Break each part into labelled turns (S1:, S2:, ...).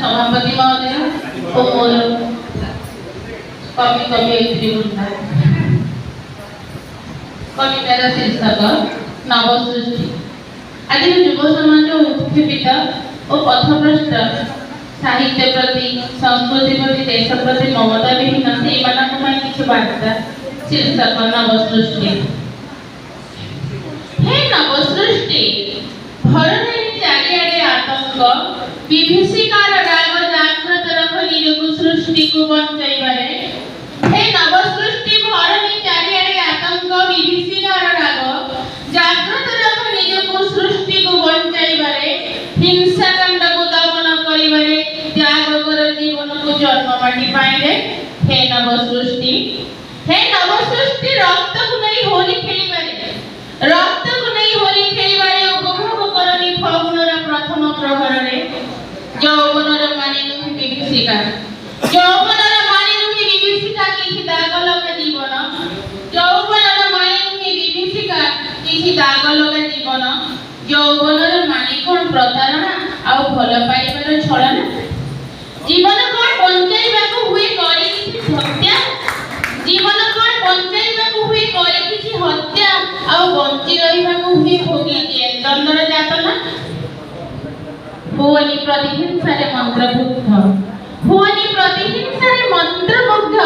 S1: सभापति महोदय और मोर कवि कवयित्री वृंदा कवितार शीर्षक नवसृष्टि। आज युव समाज उत्क्षेपित और पथभ्रष्ट साहित्य प्रति संस्कृति प्रति देश प्रति ममता विहीन से किसी वार्ता शीर्षक नवसृष्टि। हे नवसृष्टि भरणे चारिआडे आतंक विभीषिकार राग जाग्रत रख निजकु सृष्टि को बंचाइबारे। हे नवसृष्टि भरणे चारिआडे आतंक विभीषिकार राग जाग्रत रख निजकु सृष्टि को बंचाइबारे। हिंसाकांड को दमन करिबारे त्याग कर जीवन को जन्म माटी पाइले। हे नवसृष्टि रक्त को नहीं होली खेलिबारे रक्त को नहीं होली खेलिबारे उपभोग करनी फगुनर प्रथम प्रहर रे। यौवनर माने नुहि विभीषिका यौवनर माने नुहि विभीषिका किछि दाग लगा जीवन। यौवनर माने नुहि विभीषिका किछि दाग लगा जीवन। यौवनर माने कोन प्रतारणा आ भल पाइबार छळना। जीवन कोन बंचाइबा को हुए करी किछि हत्या। जीवन कोन बंचाइबा को हुए करी किछि हत्या आ बंची रहिबा को हुए भोगी दंडर जातना। भुवनी प्रतिहिंसारे मंत्रमुग्ध भुवनी प्रतिहिंसारे मंत्रमुग्ध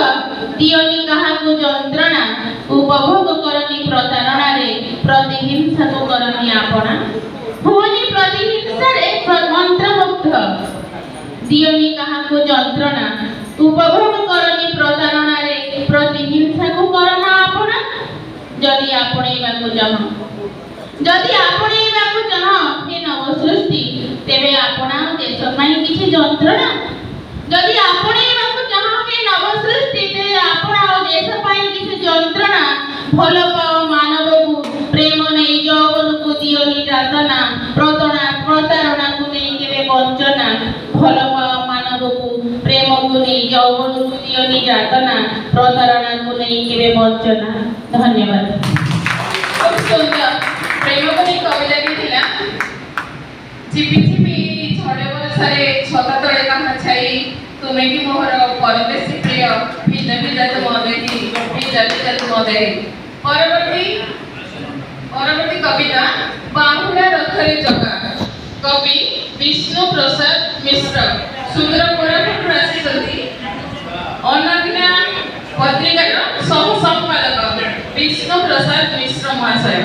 S1: दियोनी काहाकु जंत्रणा उपभोग करनी प्रतारणा रे प्रतिहिंसा को करनी आपना। भुवनी प्रतिहिंसारे मंत्रमुग्ध दियोनी काहाकु जंत्रणा उपभोग करनी प्रतारणा रे प्रतिहिंसा को करना आपना। जदि आपणेबाकु चाह हे नवसृष्टि तेबे आपणा देश पई किछि जंत्रणा। जदि आपणेबाकु चाह हे नवसृष्टि तेबे आपणा देश पई किछि जंत्रणा। भल पाओ मानव को प्रेम नहीं यौवन को दियोनी जातना। प्रतारणा को नहीं केबे वंचना। भल पाओ मानव को प्रेम को नहीं यौवन को दियोनी जातना। प्रतारणा को नहीं केबे वंचना। धन्यवाद।
S2: खूब सुंदर प्रेम को नहीं कविता लिखिला। झिपि झिपि झड़े बरसारे छता तले कहा छाई तुमे की मोहर परदेशी प्रिय भिजा भिजा तुम देही भिजा भिजा तुम देही। परवर्ती कविता बाहुला रथरे जगा कवि विष्णु प्रसाद मिश्र सुंदर कोरापुट आसी अनदिना पत्रिकार सह संपादक विष्णु प्रसाद मिश्र महाशय।